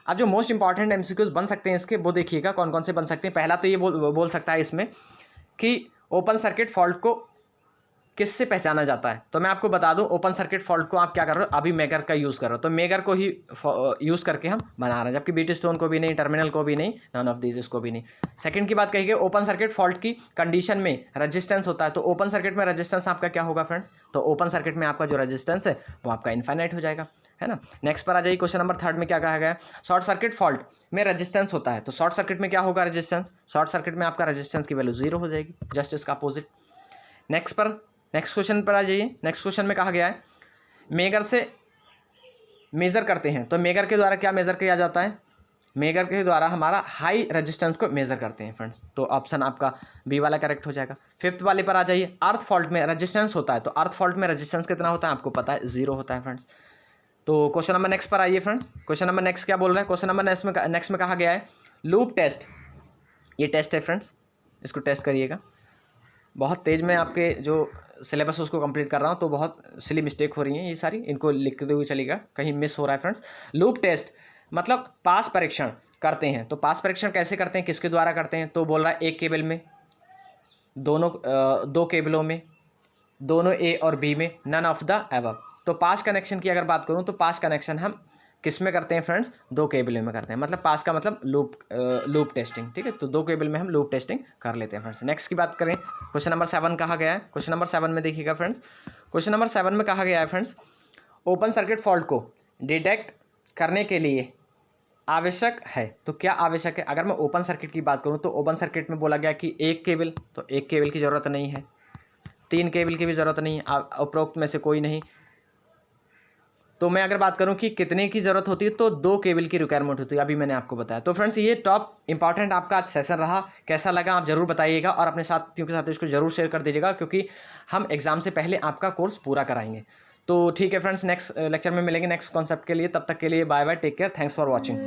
Speaker 1: अब जो मोस्ट इंपॉर्टेंट एमसीक्यूज बन सकते हैं इसके, वो देखिएगा कौन कौन से बन सकते हैं। पहला तो ये बोल सकता है इसमें कि ओपन सर्किट फॉल्ट को किससे पहचाना जाता है? तो मैं आपको बता दूं, ओपन सर्किट फॉल्ट को आप क्या कर रहे हो, अभी मेगर का यूज़ कर रहे हो, तो मेगर को ही यूज़ करके हम बना रहे हैं, जबकि बीट स्टोन को भी नहीं, टर्मिनल को भी नहीं, नन ऑफ दीज इसको भी नहीं। सेकंड की बात कही गई, ओपन सर्किट फॉल्ट की कंडीशन में रेजिस्टेंस होता है, तो ओपन सर्किट में रेजिस्टेंस आपका क्या होगा फ्रेंड्स? तो ओपन सर्किट में आपका जो रेजिस्टेंस है वो आपका इनफाइनाइट हो जाएगा, है ना। नेक्स्ट पर आ जाइए, क्वेश्चन नंबर 3 में क्या कहा गया है? शॉर्ट सर्किट फॉल्ट में रेजिस्टेंस होता है, तो शॉर्ट सर्किट में क्या होगा रेजिस्टेंस? शॉर्ट सर्किट में आपका रेजिस्टेंस की वैल्यू 0 हो जाएगी, जस्ट इसका अपोजिट। नेक्स्ट क्वेश्चन पर आ जाइए। नेक्स्ट क्वेश्चन में कहा गया है मेगर से मेज़र करते हैं, तो मेगर के द्वारा क्या मेज़र किया जाता है? मेगर के द्वारा हमारा हाई रेजिस्टेंस को मेज़र करते हैं फ्रेंड्स, तो ऑप्शन आपका बी वाला करेक्ट हो जाएगा। फिफ्थ वाले पर आ जाइए, अर्थ फॉल्ट में रेजिस्टेंस होता है, तो अर्थ फॉल्ट में रेजिस्टेंस कितना होता है? आपको पता है 0 होता है फ्रेंड्स। तो क्वेश्चन नंबर नेक्स्ट पर आइए फ्रेंड्स। क्वेश्चन नंबर नेक्स्ट क्या बोल रहा है? क्वेश्चन नंबर नेक्स्ट में कहा गया है लूप टेस्ट। ये टेस्ट है फ्रेंड्स, इसको टेस्ट करिएगा। बहुत तेज़ में आपके जो सिलेबस उसको कंप्लीट कर रहा हूँ, तो बहुत सिली मिस्टेक हो रही हैं ये सारी, इनको लिखते हुए चलेगा, कहीं मिस हो रहा है फ्रेंड्स। लूप टेस्ट मतलब पास परीक्षण करते हैं, तो पास परीक्षण कैसे करते हैं, किसके द्वारा करते हैं? तो बोल रहा है एक केबल में, दो केबलों में, दोनों ए और बी में, नन ऑफ द एबव। तो पास कनेक्शन की अगर बात करूँ तो पास कनेक्शन हम किस में करते हैं फ्रेंड्स? 2 केबल में करते हैं, मतलब पास का मतलब लूप टेस्टिंग, ठीक है। तो 2 केबल में हम लूप टेस्टिंग कर लेते हैं फ्रेंड्स। नेक्स्ट की बात करें, क्वेश्चन नंबर 7 कहा गया है। क्वेश्चन नंबर 7 में देखिएगा फ्रेंड्स, क्वेश्चन नंबर 7 में कहा गया है फ्रेंड्स ओपन सर्किट फॉल्ट को डिटेक्ट करने के लिए आवश्यक है, तो क्या आवश्यक है? अगर मैं ओपन सर्किट की बात करूँ तो ओपन सर्किट में बोला गया कि 1 केबल, तो 1 केबल की ज़रूरत नहीं है, 3 केबल की भी ज़रूरत नहीं है, उपरोक्त में से कोई नहीं। तो मैं अगर बात करूं कि कितने की ज़रूरत होती है, तो 2 केबल की रिक्वायरमेंट होती है, अभी मैंने आपको बताया। तो फ्रेंड्स ये टॉप इंपॉर्टेंट आपका आज सेशन रहा, कैसा लगा आप ज़रूर बताइएगा और अपने साथियों के साथ इसको ज़रूर शेयर कर दीजिएगा, क्योंकि हम एग्ज़ाम से पहले आपका कोर्स पूरा कराएंगे। तो ठीक है फ्रेंड्स, नेक्स्ट लेक्चर में मिलेंगे नेक्स्ट कॉन्सेप्ट के लिए। तब तक के लिए bye bye, take care, thanks for watching.